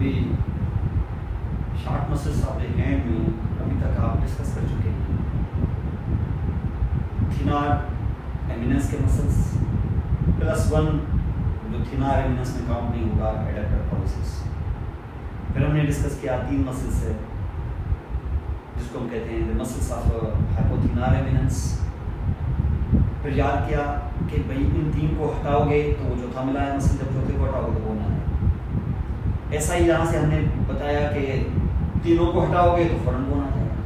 अभी short muscles आपके hand में अभी तक आप डिस्कस कर चुके हैं। थिनार एमिनेंस के मसल्स +1 जो थिनार एमिनेंस में काउंट नहीं होगा, एडक्टर पॉलिसिस। फिर हमने डिस्कस किया 3 मसल्स है जिसको हम कहते हैं मसल्स ऑफ हाइपोथिनार एमिनेंस। फिर याद किया कि भाई इन 3 को हटाओगे तो जो थंबनाइन मसल, जब चौथे को हटाओगे तो वो ना है। ऐसा ही यहाँ से हमने बताया कि तीनों को हटाओगे तो फौरन वो ना जाएगा।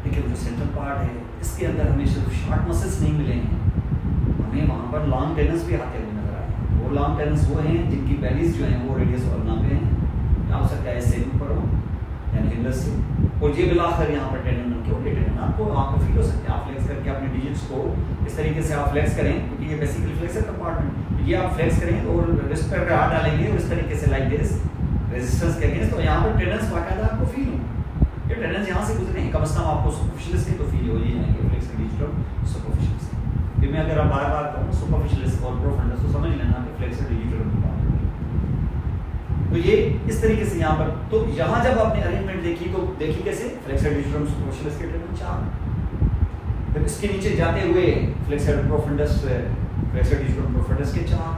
लेकिन जो सेंट्रल पार्ट है इसके अंदर हमें सिर्फ शॉर्ट मसल्स नहीं मिले हैं, हमें वहाँ पर लॉन्ग टेनस भी आते हुए नजर आए। वो लॉन्ग टेनस वो हैं जिनकी बेलीज जो हैं वो रेडियस और पे हैं, या हो सकता है ऐसे ऊपर हो यानी हिंडस से, और ये बिलाकर यहाँ पर टेंडन लोकेटेड है। आपको फील हो सकते हैं, आप फ्लेक्स करके अपने डिजिट्स को इस तरीके से आप फ्लेक्स करें, क्योंकि ये बेसिकली फ्लेक्सर कंपार्टमेंट, ये आप फ्लेक्स करें और रिस्ट पर हाथ डालेंगे और इस तरीके से लाइक दिस रेजिस्टेंस के अगेंस्ट, तो यहाँ पर टेंडेंस बाकायदा आपको फील हो। ये टेंडेंस यहाँ से गुजरे हैं, कम से कम आपको सुपरफिशियल से तो फील हो ही जाएंगे, फ्लेक्सर डिजिटल सुपरफिशियल से। फिर मैं अगर आप बार बार कहूँ सुपरफिशियल और प्रोफंडस तो समझ लेना कि फ्लेक्सर डिजिटल। तो ये इस तरीके से यहाँ पर, तो यहाँ जब आपने अरेंजमेंट देखी तो देखी कैसे फ्लेक्सर डिजिटल सुपरफिशियल के टेंडन 4, फिर इसके नीचे जाते हुए flexor profundis, flexor digital profundis के 4,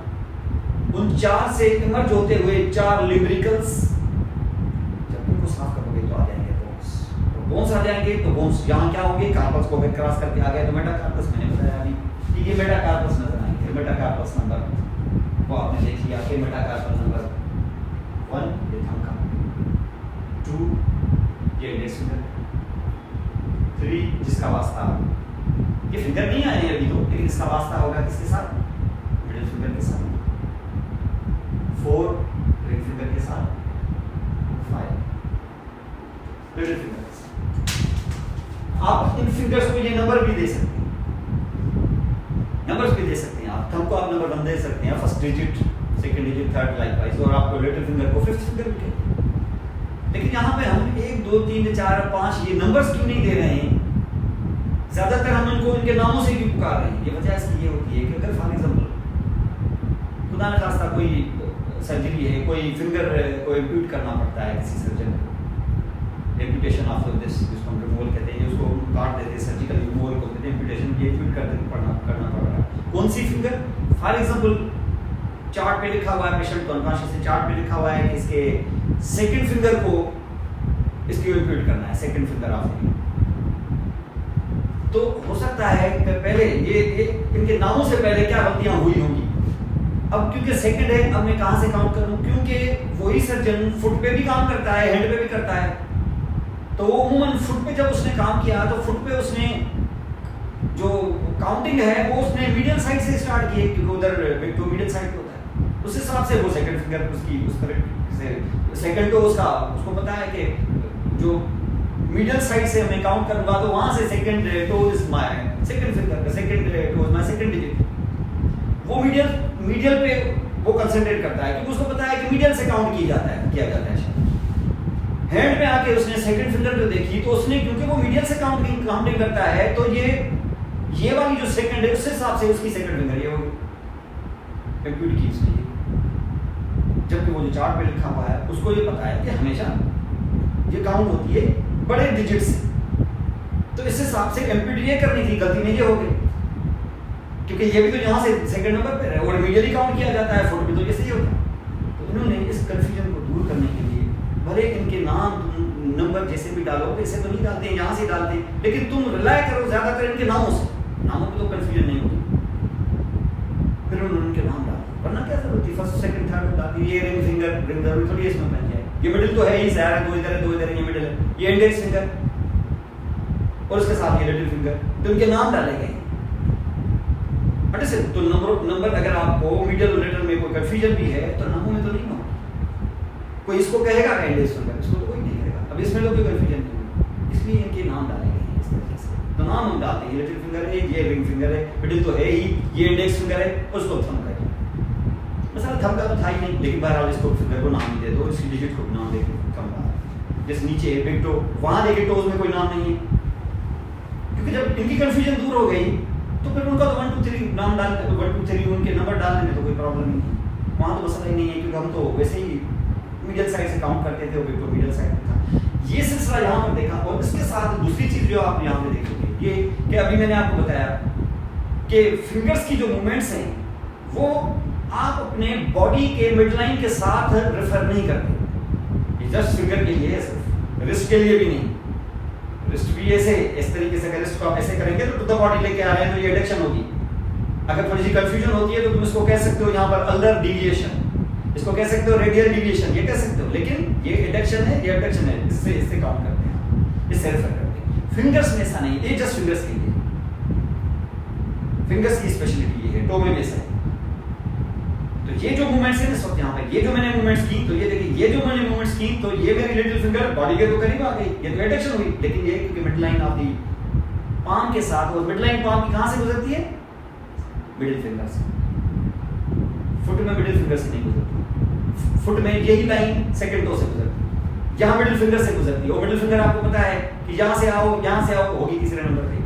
उन 4 से इमर्ज होते हुए 4 लिम्ब्रिकल्स। जब उनको साफ करोगे तो आ जाएंगे बोन्स, तो बोन्स आ जाएंगे तो बोन्स यहाँ क्या होंगे, कार्पस को अगर क्रॉस करके आ गए तो मेटाकार्पस, मैंने बताया अभी कि ये मेटाकार्पस नजर आएंगे। मेटाकार्पस नंबर वो आपने देख लिया कि मेटाकार्पस नंबर 1 ये थंब का, 2 ये इंडेक्स फिंगर, 3 जिसका वास्ता, ये फिंगर नहीं आए अभी तो, लेकिन इसका वास्ता होगा किसके साथ, मिडिल फिंगर के साथ, 4 रिंग फिंगर के साथ, 5 मिडिल फिंगर के साथ। आप इन फिंगर्स को ये नंबर भी दे सकते हैं, नंबर्स भी दे सकते हैं। आप थंब को आप नंबर 1 दे सकते हैं, first digit, second digit, third likewise, और आपको लिटिल फिंगर को 5th फिंगर भी कहते हैं। लेकिन यहाँ पे हम 1 2 3 4 5 ये नंबर्स क्यों नहीं दे रहे हैं? ज्यादातर हम इनको इनके नामों से भी पुकार रहे हैं। ये वजह इसकी ये होती है कि अगर फॉर एग्जांपल खुदा न खास्ता कोई सर्जरी है, कोई फिंगर को इम्प्यूट करना पड़ता है किसी सर्जन को, एम्प्यूटेशन ऑफ दिस, जिसको हम रिमूवल कहते हैं, उसको काट देते हैं, सर्जिकल रिमूवल को कहते हैं एम्प्यूटेशन, ये इम्प्यूट करना पड़ रहा है। कौन सी फिंगर? फॉर एग्जांपल चार्ट पे लिखा हुआ है, पेशेंट कॉन्शियस है, चार्ट पे लिखा हुआ है कि इसके सेकंड फिंगर को इसकी इम्प्यूट करना है, सेकंड फिंगर ऑफ। तो हो सकता है कि पहले ये इनके नामों से पहले क्या गलतियां हुई होंगी। अब क्योंकि सेकंड है, अब मैं कहां से काउंट करूं, क्योंकि वही सर्जन फुट पे भी काम करता है, हेड पे भी करता है। तो वो उम्मन फुट पे जब उसने काम किया तो फुट पे उसने जो काउंटिंग है वो उसने मीडियल साइड से स्टार्ट की, क्योंकि उधर तो मीडियल साइड होता है, उस हिसाब से वो सेकंड फिंगर उसकी उस तरह से सेकंड तो उसको पता है कि जो मिडिल साइड से मैं काउंट करूंगा तो वहां से second toe is my second finger, second toe is my second digit. वो मीडियल पे वो कंसंट्रेट करता है क्योंकि उसको पता है कि मीडियल से काउंट किया जाता है। हैंड पे आके उसने सेकंड फिंगर जो देखी तो उसने, क्योंकि वो मीडियल से काउंटिंग करता है, तो ये वाली जो सेकंड है उस हिसाब से उसकी सेकंड फिंगर ये होगी इम्प्यूट की इसने। जबकि वो जो चार्ट पे लिखा हुआ है उसको ये पता है कि हमेशा ये काउंट होती है बड़े डिजिट से, तो इस हिसाब से इम्प्यूट ये करनी थी, गलती में ये हो गई, क्योंकि ये भी तो यहाँ से सेकंड नंबर पे है और मीडियली काउंट किया जाता है, फोटो भी तो जैसे ही होता है। तो इन्होंने इस कंफ्यूजन को दूर करने के लिए, भले इनके नाम नंबर जैसे भी डालो, ऐसे तो नहीं डालते हैं, यहाँ से डालते हैं, लेकिन तुम रिलाय करो ज्यादातर इनके नामों से, नामों पे तो कंफ्यूजन नहीं होती। फिर उन्होंने उनके नाम डाल, वरना क्या जरूरत थी फर्स्ट सेकंड थर्ड डालती, ये रिंग फिंगर थोड़ी इसमें बन जाए, ये मिडिल तो है ही, ज़ाहिर है, दो इधर है, ये मिडिल है, ये इंडेक्स फिंगर और उसके साथ ये लिटिल फिंगर, तो इनके नाम डाले गए। तो नंबर अगर आपको मिडिल और लिटिल में कोई कंफ्यूजन भी है तो नामों में तो नहीं होगा, कोई इसको कहेगा इंडेक्स फिंगर, इसको तो कोई नहीं कहेगा, अब इसमें तो कोई कंफ्यूजन नहीं होगा, इसलिए इनके नाम डाले गए इस तरीके से। तो नाम हम डालते हैं, लिटिल फिंगर है, ये रिंग फिंगर है, मिडिल तो है ही, ये इंडेक्स फिंगर है, उसको थंब करें। मसला थंब का तो था ही नहीं, लेकिन बहरहाल इसको फिंगर को नाम दे दो, इसकी डिजिट को नाम दे कम रहा। जैसे नीचे है बिग टो, वहां देखिए टोज में कोई नाम नहीं है, क्योंकि जब इनकी कंफ्यूजन दूर हो गई तो फिर उनका तो 1 2 3 नाम डालने, तो 1 2 3 उनके नंबर डालने में तो कोई प्रॉब्लम नहीं है, वहां तो मसला ही नहीं है, क्योंकि हम तो वैसे ही मीडियल साइड से काउंट करते थे, वो बिल्कुल मीडियल साइड में था। ये सिलसिला यहाँ पर देखा। और इसके साथ दूसरी चीज जो आप यहाँ पे देखोगे ये कि अभी मैंने आपको बताया कि फिंगर्स की जो मूवमेंट्स हैं वो आप अपने बॉडी के मिडलाइन के साथ रेफर नहीं करते। ये जस्ट फिंगर के लिए है, सिर्फ रिस्ट के लिए भी नहीं। रिस्ट भी ऐसे इस तरीके से, अगर रिस्ट को आप ऐसे करेंगे तो टू द बॉडी लेके आ रहे हैं तो ये एडक्शन होगी। अगर थोड़ी सी कंफ्यूजन होती है तो तुम इसको कह सकते हो यहाँ पर अल्डर डिविएशन, इसको कह सकते हो रेडियल डिविएशन, ये कह सकते हो, लेकिन ये एडक्शन है, ये एडक्शन है, इससे काउंट करते हैं, इससे रेफर करते हैं। फिंगर्स में ऐसा नहीं, ये जस्ट फिंगर्स के लिए, फिंगर्स की स्पेशलिटी ये है, टो में ऐसा है। तो ये जो मूवमेंट्स है इस वक्त यहाँ पे, ये जो मैंने मूवमेंट्स की, तो ये देखिए ये जो मैंने मूवमेंट्स की, तो ये मेरी लिटिल फिंगर बॉडी के तो करीब आ गई, ये तो एडक्शन हुई, लेकिन ये क्योंकि mid line of the palm के साथ, और मिड लाइन पाम की कहां से गुजरती है? मिडिल फिंगर से। फुट में मिडिल फिंगर से नहीं गुजरती, फुट में यही लाइन सेकंड टो से गुजरती है, यहाँ मिडिल फिंगर से गुजरती है। और मिडिल फिंगर आपको पता है कि यहाँ से आओ होगी तीसरे नंबर पे,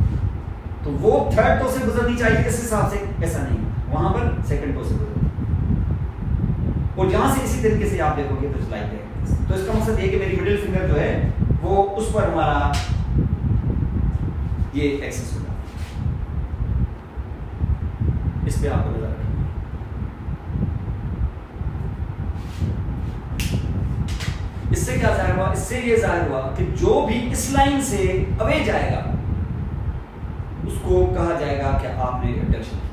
तो वो थर्ड टो से गुजरनी चाहिए इस हिसाब से, ऐसा नहीं, वहां पर सेकंड टो से गुजरती है। और यहां से इसी तरीके से आप देखोगे तो लाइक है। तो इसका मकसद ये कि मेरी मिडिल फिंगर जो है वो उस पर हमारा ये एक्सेस होगा, इस पे आपको नजर रखना। इससे क्या जाहिर हुआ? इससे ये जाहिर हुआ कि जो भी इस लाइन से अवे जाएगा उसको कहा जाएगा कि आपने adduction.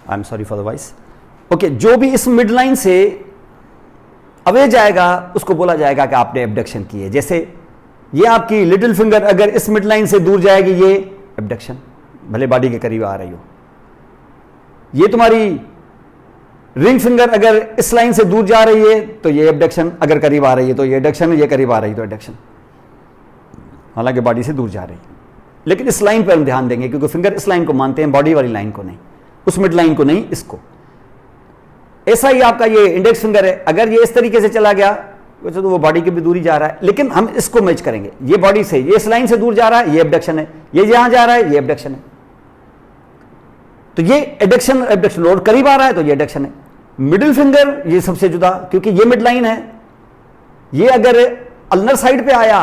I am sorry for the voice. Okay, जो भी इस मिड लाइन से अवे जाएगा उसको बोला जाएगा कि आपने एबडक्शन की है। जैसे ये आपकी लिटिल फिंगर अगर इस मिड लाइन से दूर जाएगी, ये एबडक्शन, भले बॉडी के करीब आ रही हो। ये तुम्हारी रिंग फिंगर अगर इस लाइन से दूर जा रही है तो ये एबडक्शन, अगर करीब आ रही है तो ये एडक्शन, ये करीब आ रही है तो एडक्शन, हालांकि बॉडी से दूर जा रही है। लेकिन इस लाइन पर हम ध्यान देंगे क्योंकि फिंगर इस लाइन को मानते हैं, बॉडी वाली लाइन को नहीं, उस मिड लाइन को नहीं, इसको। ऐसा ही आपका ये इंडेक्स फिंगर है, अगर ये इस तरीके से चला गया वैसे तो वो बॉडी की भी दूरी जा रहा है, लेकिन हम इसको मैच करेंगे। ये बॉडी से, ये इस लाइन से दूर जा रहा है, ये एबडक्शन है, ये यहां जा रहा है, ये एबडक्शन है। तो ये एडक्शन, एबडक्शन, और करीब आ रहा है तो ये एडक्शन है। मिडिल फिंगर ये सबसे जुदा, क्योंकि ये मिड लाइन है, ये अगर अल्नर साइड पे आया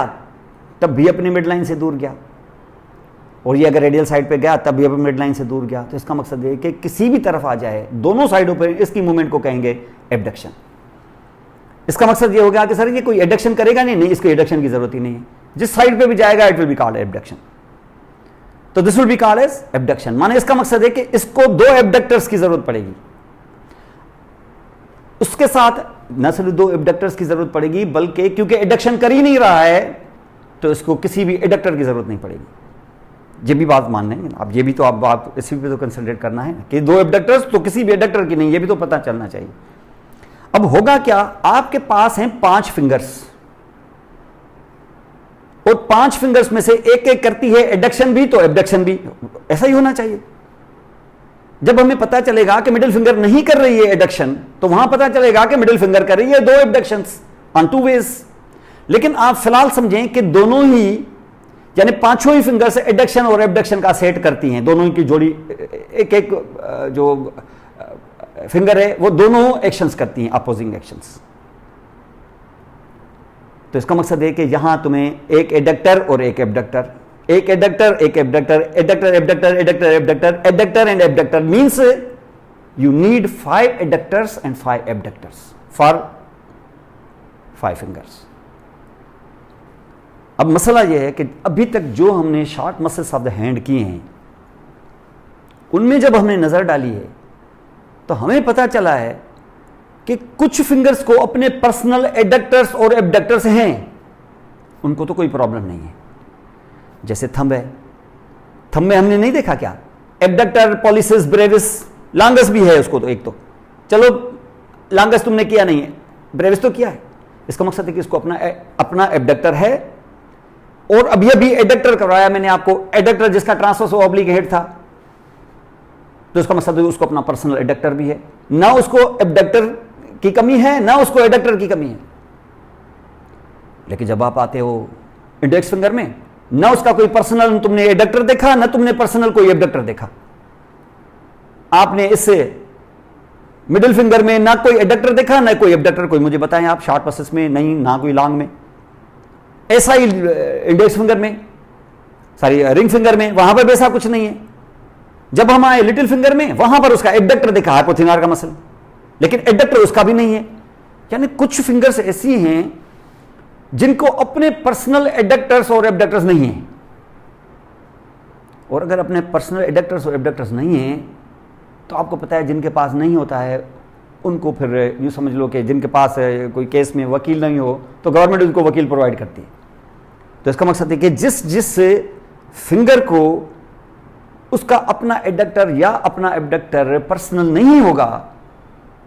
तब भी अपनी मिड लाइन से दूर गया, और ये अगर रेडियल साइड पे गया तब भी अपनी मिड लाइन से दूर गया। तो इसका मकसद ये कि किसी भी तरफ आ जाए, दोनों साइडों पर इसकी मूवमेंट को कहेंगे एबडक्शन। इसका मकसद ये होगा कि सर ये कोई एडक्शन करेगा नहीं, नहीं, इसको एडक्शन की जरूरत ही नहीं है, जिस साइड पे भी जाएगा it will be called abduction. तो this will be called as abduction. माने इसका मकसद है कि इसको दो एबडक्टर्स की जरूरत पड़ेगी, उसके साथ न सिर्फ दो एबडक्टर्स की जरूरत पड़ेगी, बल्कि क्योंकि एडक्शन कर ही नहीं रहा है तो इसको किसी भी एडक्टर की जरूरत नहीं पड़ेगी। ये भी बात मान लेंगे आप, ये भी तो आप इसी पे तो कंसिडरेट करना है कि दो एबडक्टर्स तो किसी भी एडक्टर की नहीं, ये भी तो पता चलना चाहिए। अब होगा क्या, आपके पास हैं 5 फिंगर्स, और 5 फिंगर्स में से एक एक करती है एडक्शन भी तो एबडक्शन भी, ऐसा ही होना चाहिए। जब हमें पता चलेगा कि मिडिल फिंगर नहीं कर रही है एडक्शन, तो वहां पता चलेगा कि मिडिल फिंगर कर रही है 2 एबडक्शंस ऑन 2 वेज। लेकिन आप फिलहाल समझें कि दोनों ही, यानी 5 ही फिंगर से एडक्शन और एबडक्शन का सेट करती हैं, दोनों की जोड़ी, एक एक जो फिंगर है वो दोनों एक्शंस करती हैं, अपोजिंग एक्शंस। तो इसका मकसद है कि यहां तुम्हें एक एडक्टर और एक एबडक्टर, एक एडक्टर एक abductor, adductor abductor adductor abductor, adductor and abductor means you need 5 adductors and 5 abductors for 5 fingers. अब मसला यह है कि अभी तक जो हमने short muscles of the hand किए हैं उनमें जब हमने नजर डाली है तो हमें पता चला है कि कुछ फिंगर्स को अपने पर्सनल एडक्टर्स और एबडक्टर्स हैं, उनको तो कोई प्रॉब्लम नहीं है। जैसे थंब है, थंब में हमने नहीं देखा क्या, एबडक्टर, पॉलिसिस, ब्रेविस, लांगस भी है उसको, तो एक तो चलो लांगस तुमने किया नहीं है, ब्रेविस तो किया है। इसका मकसद है कि इसको अपना एबडक्टर है, और अभी अभी एडक्टर करवाया मैंने आपको, एडक्टर जिसका ट्रांसवर्स ऑब्लिक हेड था, तो इसका मतलब उसको अपना पर्सनल एडक्टर भी है, ना उसको एबडक्टर की कमी है ना उसको एडक्टर की कमी है। लेकिन जब आप आते हो इंडेक्स फिंगर में, ना उसका कोई पर्सनल तुमने एडक्टर देखा, ना तुमने पर्सनल कोई एबडक्टर देखा। आपने इससे मिडिल फिंगर में ना कोई एडक्टर देखा, ना कोई एबडक्टर, कोई मुझे बताएं आप, शॉर्ट प्रोसेस में नहीं, ना कोई लॉन्ग में। ऐसा ही इंडेक्स फिंगर में, सॉरी रिंग फिंगर में, वहां पर भी ऐसा कुछ नहीं है। जब हम आए लिटिल फिंगर में, वहां पर उसका एबडक्टर देखा, हाइपोथेनार का मसल, लेकिन एडक्टर उसका भी नहीं है। यानी कुछ फिंगर्स ऐसी हैं जिनको अपने पर्सनल एडक्टर्स और एबडक्टर्स नहीं है। और अगर अपने पर्सनल एडक्टर्स और एबडक्टर्स नहीं है तो आपको पता है जिनके पास नहीं होता है उनको फिर यूँ समझ लो कि जिनके पास कोई केस में वकील नहीं हो तो गवर्नमेंट उनको वकील प्रोवाइड करती है। तो इसका मकसद है कि जिस जिस फिंगर को उसका अपना एडक्टर या अपना एबडक्टर पर्सनल नहीं होगा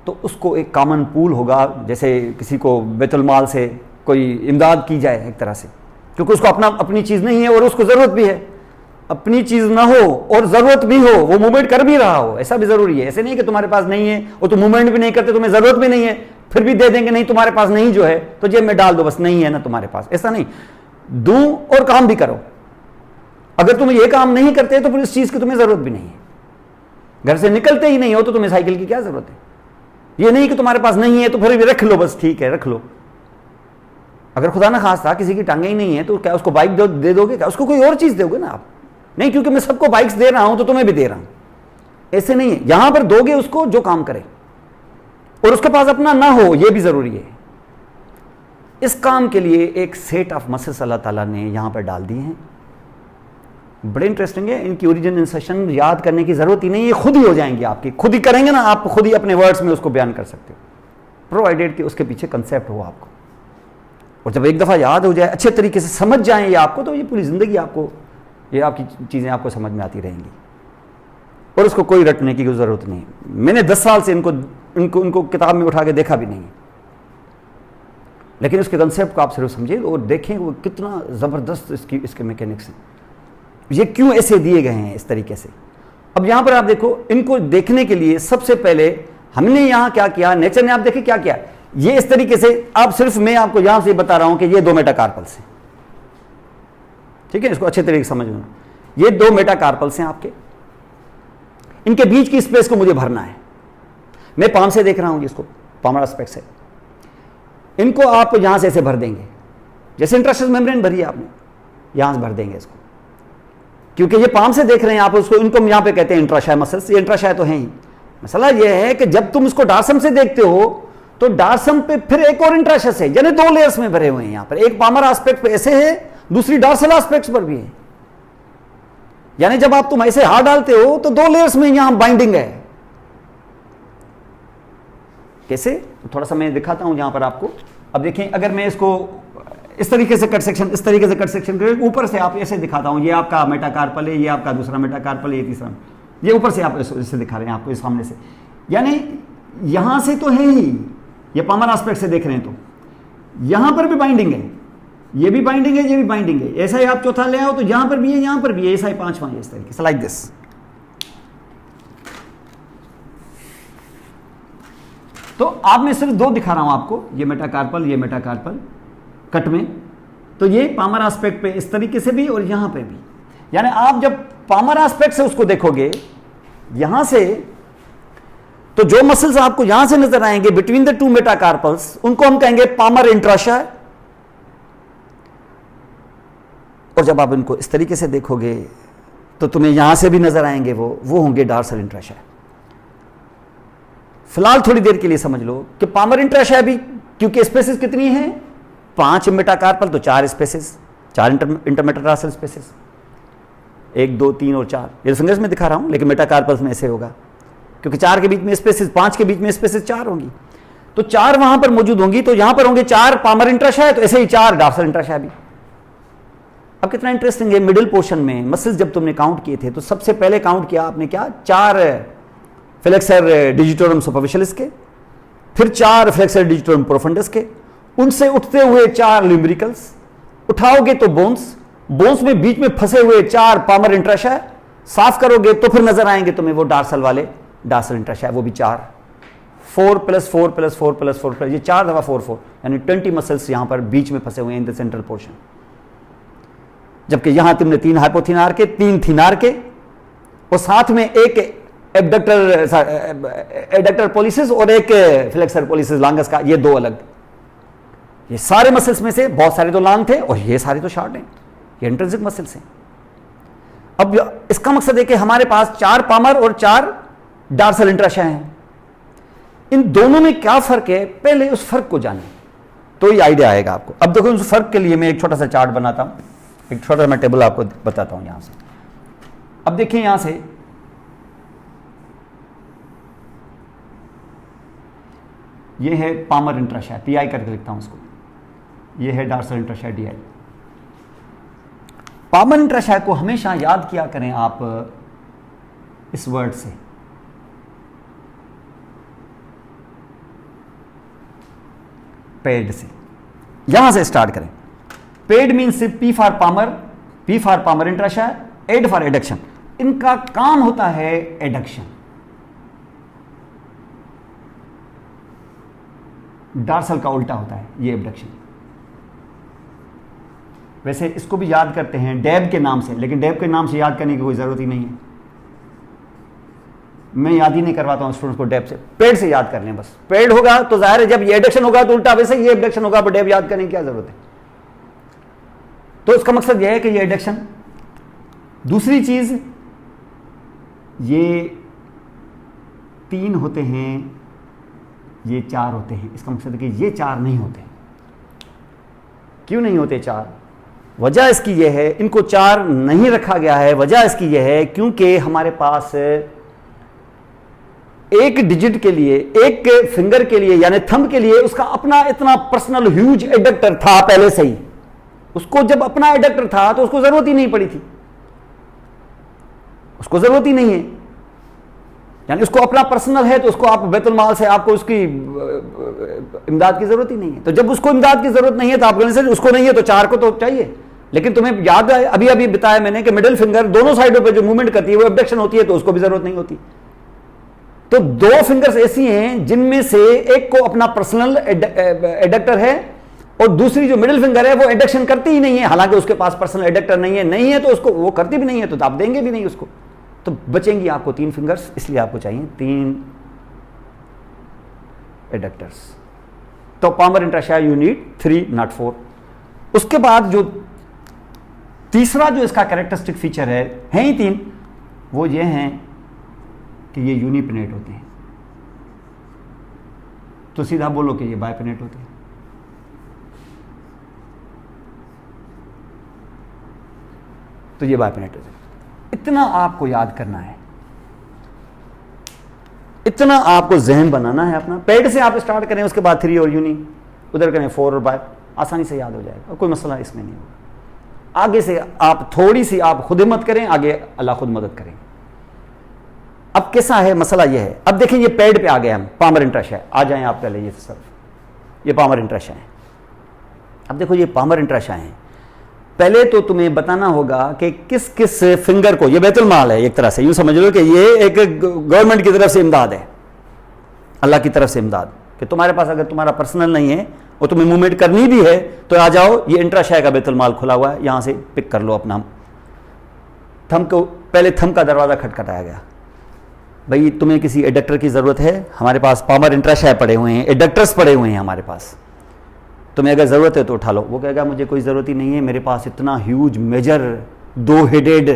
तो उसको एक कॉमन पूल होगा, जैसे किसी को बैतुल माल से कोई इमदाद की जाए एक तरह से, क्योंकि उसको अपनी चीज़ नहीं है और उसको ज़रूरत भी है। अपनी चीज़ ना हो और ज़रूरत भी हो, वो मूवमेंट कर भी रहा हो, ऐसा भी ज़रूरी है। ऐसे नहीं कि तुम्हारे पास नहीं है और तुम मूवमेंट भी नहीं करते, तुम्हें ज़रूरत भी नहीं है, फिर भी दे देंगे नहीं तुम्हारे पास नहीं जो है तो जेब में डाल दो, बस नहीं है ना तुम्हारे पास, ऐसा नहीं। दूं और काम भी करो। अगर तुम ये काम नहीं करते तो फिर इस चीज़ की तुम्हें ज़रूरत भी नहीं है। घर से निकलते ही नहीं हो तो तुम्हें साइकिल की क्या ज़रूरत है। ये नहीं कि तुम्हारे पास नहीं है तो फिर भी रख लो, बस ठीक है रख लो। अगर खुदा ना खास्ता किसी की टांगे ही नहीं है तो क्या उसको बाइक दे दोगे क्या? उसको कोई और चीज़ दोगे ना आप? नहीं, क्योंकि मैं सबको बाइक्स दे रहा हूं तो तुम्हें भी दे रहा हूं, ऐसे नहीं है। यहां पर दोगे उसको जो काम करे और उसके पास अपना ना हो, यह भी जरूरी है। इस काम के लिए एक सेट ऑफ मसल्स अल्लाह ताला ने यहां पर डाल दिए हैं। बड़े इंटरेस्टिंग है, इनकी ओरिजिन इंसर्शन याद करने की जरूरत ही नहीं है, खुद ही हो जाएंगी आपकी, खुद ही करेंगे ना आप, खुद ही अपने वर्ड्स में उसको बयान कर सकते हो, प्रोवाइडेड कि उसके पीछे कंसेप्ट हो आपको। और जब एक दफ़ा याद हो जाए, अच्छे तरीके से समझ जाए ये आपको, तो ये पूरी ज़िंदगी आपको, ये आपकी चीज़ें आपको समझ में आती रहेंगी और उसको कोई रटने की ज़रूरत नहीं। मैंने 10 साल से इनको किताब में उठा के देखा भी नहीं, लेकिन उसके कंसेप्ट को आप सिर्फ समझिए और देखें वो कितना ज़बरदस्त इसके मैकेनिक्स हैं, ये क्यों ऐसे दिए गए हैं इस तरीके से। अब यहाँ पर आप देखो, इनको देखने के लिए सबसे पहले हमने यहाँ क्या किया, नेचर ने आप देखे क्या किया, ये इस तरीके से, आप सिर्फ मैं आपको यहां से बता रहा हूं कि ये 2 मेटाकार्पल्स हैं, ठीक है, इसको अच्छे तरीके से समझना। ये 2 मेटाकार्पल्स हैं आपके, इनके बीच की स्पेस को मुझे भरना है। मैं पाम से देख रहा हूं इसको, पामर एस्पेक्ट से, इनको आप यहां से ऐसे भर देंगे, जैसे इंट्रास्टस मेम्ब्रेन भरी है आपने, यहां से भर देंगे इसको, क्योंकि ये पाम से देख रहे हैं आप उसको, इनको यहां पे कहते हैं इंट्राशाय मसल्स, ये इंट्राशाय तो है ही। मसला ये है कि जब तुम इसको डार्सम से देखते हो तो डार्सम पे फिर एक और इंट्राशस है, यानी 2 लेयर्स में भरे हुए हैं। यहां पर एक पामर एस्पेक्ट पे ऐसे है, दूसरी डार्सल एस्पेक्ट्स पर भी है, यानी जब आप तुम ऐसे हाथ डालते हो तो 2 लेयर्स में यहां बाइंडिंग है। कैसे, थोड़ा सा मैं दिखाता हूं यहां पर आपको। अब देखें, अगर मैं इसको इस तरीके से कट सेक्शन, इस तरीके से कट सेक्शन करके ऊपर से आप ऐसे दिखाता हूं, ये आपका मेटाकार्पल है, ये आपका दूसरा मेटाकार्पल है, ये तीसरा, ये ऊपर से आप इससे दिखा रहे हैं आपको इस सामने से, यानी यहां से तो है ही, ये पामर एस्पेक्ट से देख रहे हैं तो यहां पर भी बाइंडिंग है, ये भी बाइंडिंग है, ये भी बाइंडिंग है। ऐसा ही आप चौथा ले आओ तो यहां पर भी है, यहां पर भी है, ऐसा ही 5वां है, इस तरीके से, लाइक दिस। तो आप मैं सिर्फ 2 दिखा रहा हूं आपको, ये मेटाकार्पल, ये मेटाकार्पल कट में, तो ये पामर एस्पेक्ट पे इस तरीके से भी और यहां पे भी। यानी आप जब पामर एस्पेक्ट से उसको देखोगे यहां से, तो जो मसल्स आपको यहां से नजर आएंगे बिटवीन द 2 मेटाकार्पल्स, उनको हम कहेंगे पामर इंट्राशाय। और जब आप इनको इस तरीके से देखोगे तो तुम्हें यहां से भी नजर आएंगे वो होंगे डार्सल इंट्राशाय। फिलहाल थोड़ी देर के लिए समझ लो कि पामर इंट्राशाय भी, क्योंकि स्पेसेस कितनी हैं, 5 मेटाकार्पल तो 4 स्पेसेस, 4 इंटरमेटाटार्सल स्पेसेस, 1 2 3 और 4, ये फिंगर्स में दिखा रहा हूं, लेकिन मेटाकार्पल्स में ऐसे होगा, क्योंकि 4 के बीच में स्पेसेस, 5 के बीच में स्पेसेस 4 होंगी, तो 4 वहां पर मौजूद होंगी, तो यहां पर होंगे 4 पामर इंट्राशाय, तो ऐसे ही 4 डार्सल इंट्राशाय भी। अब कितना इंटरेस्टिंग है, मिडिल पोर्शन में मसल्स जब तुमने काउंट किए थे तो सबसे पहले काउंट किया आपने क्या, 4 फ्लेक्सर डिजिटोरम सुपरफिशियलिस के, फिर 4 फ्लेक्सर डिजिटोरम प्रोफंडस के, उनसे उठते हुए 4 ल्यूम्ब्रिकल्स, उठाओगे तो बोन्स, बोन्स में बीच में फंसे हुए 4 पामर इंट्राशाय, साफ करोगे तो फिर नजर आएंगे तुम्हें वो डार्सल वाले, डार्सल इंट्राशाय, वो भी 4, 4 + 4 + 4 + 4 ये 4 दफा 4 4 यानी 20 मसल्स यहां पर बीच में फंसे हुए हैं इन द सेंट्रल पोर्शन। जबकि यहां तुमने 3 हाइपोथिनार के, 3 थिनार के और साथ में एक एडक्टर पोलिसिस और एक फ्लेक्सर पोलिसिस लॉन्गस का, ये 2 अलग। ये सारे मसल्स में से बहुत सारे तो लॉन्ग थे और ये सारे तो शॉर्ट हैं, ये इंट्रिंसिक मसल्स हैं। अब इसका मकसद है कि हमारे पास 4 पामर और 4 डार्सल इंट्राशा हैं। इन दोनों में क्या फर्क है, पहले उस फर्क को जानें तो ये आइडिया आएगा आपको। अब देखो उस फर्क के लिए मैं एक छोटा सा चार्ट बनाता हूं, एक छोटा मैं टेबल आपको बताता हूं यहां से। अब देखिए यहां से ये है पामर इंट्राशा, पीआई करके लिखता हूं उसको, ये है डार्सल इंट्राशा डीआई। पामर इंट्राशा को हमेशा याद किया करें आप इस वर्ड से, पेड से, यहां से स्टार्ट करें। PAD means P for palmar, P for palmar interossei, AD for adduction. इनका काम होता है एडक्शन। डार्सल का उल्टा होता है ये एबडक्शन। वैसे इसको भी याद करते हैं डैब के नाम से, लेकिन डैब के नाम से याद करने की कोई जरूरत ही नहीं है। मैं याद ही नहीं करवाता हूं स्टूडेंट्स को डैब से, पेड से याद कर लें बस। पेड होगा तो जाहिर है जब ये एडक्शन होगा तो उल्टा, वैसे ये एबडक्शन होगा, पर डैब याद करने की क्या जरूरत है। तो इसका मकसद यह है कि ये एडक्शन। दूसरी चीज, ये 3 होते हैं, ये 4 होते हैं। इसका मकसद है कि ये 4 नहीं होते। क्यों नहीं होते 4? वजह इसकी यह है, इनको 4 नहीं रखा गया है, वजह इसकी यह है क्योंकि हमारे पास एक डिजिट के लिए, एक फिंगर के लिए यानी थंब के लिए उसका अपना इतना पर्सनल ह्यूज एडक्टर था पहले से ही। उसको जब अपना एडक्टर था तो उसको जरूरत ही नहीं पड़ी थी, उसको जरूरत ही नहीं है। यानी उसको अपना पर्सनल है तो उसको आप बैतुल माल से आपको उसकी इमदाद की जरूरत ही नहीं है। तो जब उसको इमदाद की जरूरत नहीं है तो आप कहने से उसको नहीं है तो 4 को तो चाहिए। लेकिन तुम्हें याद है अभी अभी बताया मैंने कि मिडिल फिंगर दोनों साइडों पे जो मूवमेंट करती है वो एबडक्शन होती है, तो उसको भी जरूरत नहीं होती। तो 2 फिंगर्स ऐसी हैं जिनमें से एक को अपना पर्सनल एडक्टर है और दूसरी जो मिडिल फिंगर है वो एडक्शन करती ही नहीं है, हालांकि उसके पास पर्सनल एडक्टर नहीं है तो उसको वो करती भी नहीं है, तो आप देंगे भी नहीं उसको। तो बचेंगी आपको 3 फिंगर्स, इसलिए आपको चाहिए 3 एडक्टर्स। तो पामर इंट्राशा यू नीड 3 नॉट 4। उसके बाद जो तीसरा जो इसका कैरेक्टरिस्टिक फीचर है ही 3, वो ये हैं कि ये यूनिपिनेट होते हैं। तो सीधा बोलो कि ये बाइपिनेट होते हैं। तो ये बाइपिनेट होते हैं। इतना आपको याद करना है, इतना आपको जहन बनाना है अपना। पेड से आप स्टार्ट करें, उसके बाद 3 और यूनी, उधर करें 4 और 5, आसानी से याद हो जाएगा, कोई मसला इसमें नहीं होगा। आगे से आप थोड़ी सी आप खुद हिम्मत करें, आगे अल्लाह खुद मदद करें। अब कैसा है मसला यह है, अब देखिए ये पेड पे आ गए हम, पामर इंट्राशा है। आ जाएं आप पहले ये सिर्फ, ये पामर इंट्राशा है। अब देखो ये पामर इंट्राशा है। पहले तो तुम्हें बताना होगा कि किस किस फिंगर को, ये बैतुल माल है एक तरह से, यूं समझ लो कि ये एक गवर्नमेंट की तरफ से इमदाद है, अल्लाह की तरफ से इमदाद, कि तुम्हारे पास अगर तुम्हारा पर्सनल नहीं है और तुम्हें मूवमेंट करनी भी है तो आ जाओ, ये इंट्राशा का बैतुल माल खुला हुआ है, यहां से पिक कर लो अपना थंब को। पहले थंब का दरवाजा खटखटाया गया, भाई तुम्हें किसी एडक्टर की जरूरत है, हमारे पास पामर इंट्राशा पड़े हुए हैं, एडक्टर्स पड़े हुए हैं हमारे पास, तुम्हें अगर ज़रूरत है तो उठा लो। वो कहेगा मुझे कोई ज़रूरत ही नहीं है, मेरे पास इतना ह्यूज मेजर 2 हेडेड